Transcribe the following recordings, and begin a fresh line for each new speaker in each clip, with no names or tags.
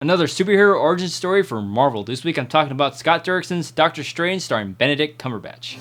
Another superhero origin story for Marvel. This week I'm talking about Scott Derrickson's Doctor Strange starring Benedict Cumberbatch.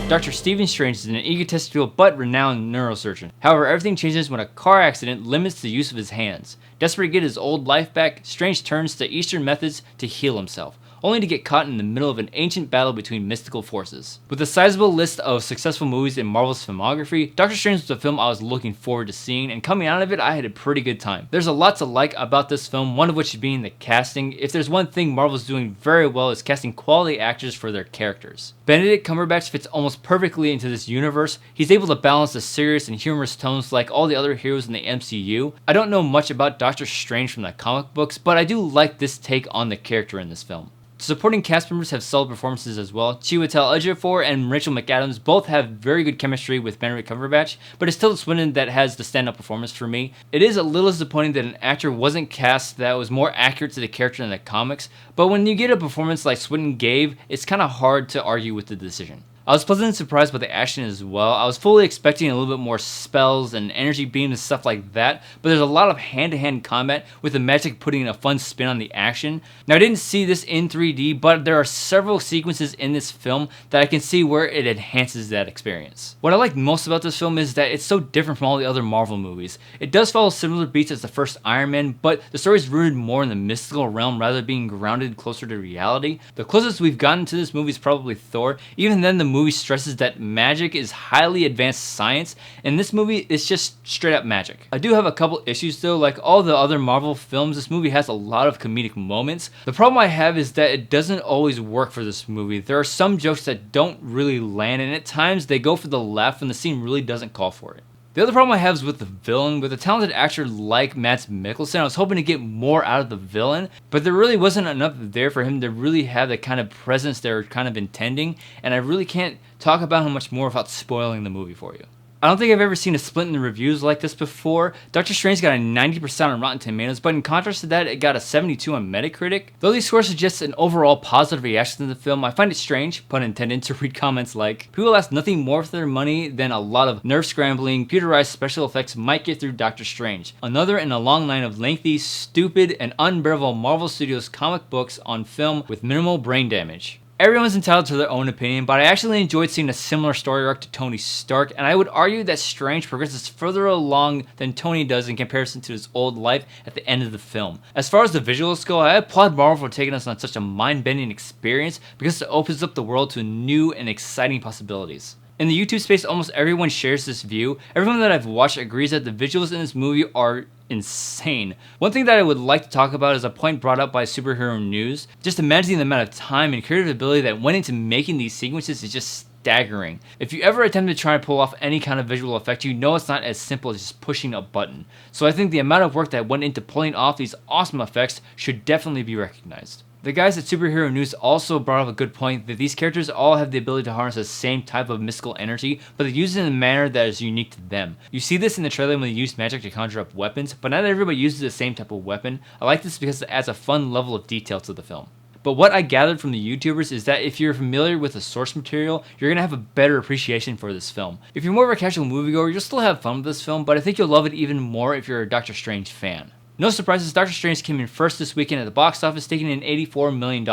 Dr. Stephen Strange is an egotistical but renowned neurosurgeon. However, everything changes when a car accident limits the use of his hands. Desperate to get his old life back, Strange turns to Eastern methods to heal himself, only to get caught in the middle of an ancient battle between mystical forces. With a sizable list of successful movies in Marvel's filmography, Doctor Strange was a film I was looking forward to seeing, and coming out of it, I had a pretty good time. There's a lot to like about this film, one of which being the casting. If there's one thing Marvel's doing very well, is casting quality actors for their characters. Benedict Cumberbatch fits almost perfectly into this universe. He's able to balance the serious and humorous tones like all the other heroes in the MCU. I don't know much about Doctor Strange from the comic books, but I do like this take on the character in this film. Supporting cast members have solid performances as well. Chiwetel Ejiofor and Rachel McAdams both have very good chemistry with Benedict Cumberbatch, but it's Tilda Swinton that has the stand-up performance for me. It is a little disappointing that an actor wasn't cast that was more accurate to the character in the comics, but when you get a performance like Swinton gave, it's kind of hard to argue with the decision. I was pleasantly surprised by the action as well. I was fully expecting a little bit more spells and energy beams and stuff like that, but there's a lot of hand-to-hand combat with the magic putting a fun spin on the action. Now, I didn't see this in 3D, but there are several sequences in this film that I can see where it enhances that experience. What I like most about this film is that it's so different from all the other Marvel movies. It does follow similar beats as the first Iron Man, but the story is rooted more in the mystical realm rather than being grounded closer to reality. The closest we've gotten to this movie is probably Thor. Even then, the movie stresses that magic is highly advanced science, and this movie is just straight up magic. I do have a couple issues though. Like all the other Marvel films, this movie has a lot of comedic moments. The problem I have is that it doesn't always work for this movie. There are some jokes that don't really land, and at times they go for the laugh when the scene really doesn't call for it. The other problem I have is with the villain. With a talented actor like Mads Mikkelsen, I was hoping to get more out of the villain, but there really wasn't enough there for him to really have the kind of presence they're kind of intending, and I really can't talk about him much more without spoiling the movie for you. I don't think I've ever seen a split in the reviews like this before. Doctor Strange got a 90% on Rotten Tomatoes, but in contrast to that, it got a 72 on Metacritic. Though these scores suggest an overall positive reaction to the film, I find it strange, pun intended, to read comments like, people ask nothing more for their money than a lot of nerve-scrambling, computerized special effects might get through Doctor Strange. Another in a long line of lengthy, stupid, and unbearable Marvel Studios comic books on film with minimal brain damage. Everyone's entitled to their own opinion, but I actually enjoyed seeing a similar story arc to Tony Stark, and I would argue that Strange progresses further along than Tony does in comparison to his old life at the end of the film. As far as the visuals go, I applaud Marvel for taking us on such a mind-bending experience because it opens up the world to new and exciting possibilities. In the YouTube space, almost everyone shares this view. Everyone that I've watched agrees that the visuals in this movie are insane. One thing that I would like to talk about is a point brought up by Superhero News. Just imagining the amount of time and creative ability that went into making these sequences is just staggering. If you ever attempt to try and pull off any kind of visual effect, you know it's not as simple as just pushing a button. So I think the amount of work that went into pulling off these awesome effects should definitely be recognized. The guys at Superhero News also brought up a good point that these characters all have the ability to harness the same type of mystical energy, but they use it in a manner that is unique to them. You see this in the trailer when they use magic to conjure up weapons, but not everybody uses the same type of weapon. I like this because it adds a fun level of detail to the film. But what I gathered from the YouTubers is that if you're familiar with the source material, you're going to have a better appreciation for this film. If you're more of a casual moviegoer, you'll still have fun with this film, but I think you'll love it even more if you're a Doctor Strange fan. No surprises, Doctor Strange came in first this weekend at the box office, taking in $84 million,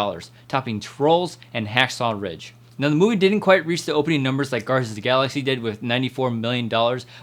topping Trolls and Hacksaw Ridge. Now, the movie didn't quite reach the opening numbers like Guardians of the Galaxy did with $94 million,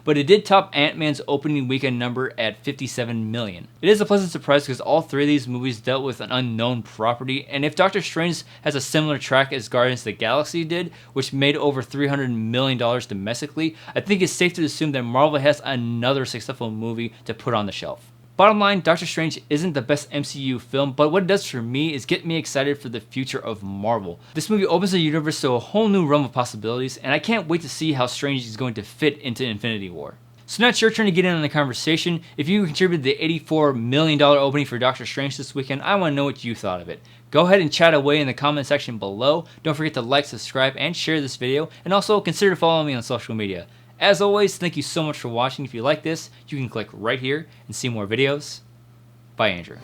but it did top Ant-Man's opening weekend number at $57 million. It is a pleasant surprise because all three of these movies dealt with an unknown property, and if Doctor Strange has a similar track as Guardians of the Galaxy did, which made over $300 million domestically, I think it's safe to assume that Marvel has another successful movie to put on the shelf. Bottom line, Doctor Strange isn't the best MCU film, but what it does for me is get me excited for the future of Marvel. This movie opens the universe to a whole new realm of possibilities, and I can't wait to see how Strange is going to fit into Infinity War. So now it's your turn to get in on the conversation. If you contributed the $84 million opening for Doctor Strange this weekend, I want to know what you thought of it. Go ahead and chat away in the comment section below. Don't forget to like, subscribe, and share this video, and also consider following me on social media. As always, thank you so much for watching. If you like this, you can click right here and see more videos. Bye, Andrew.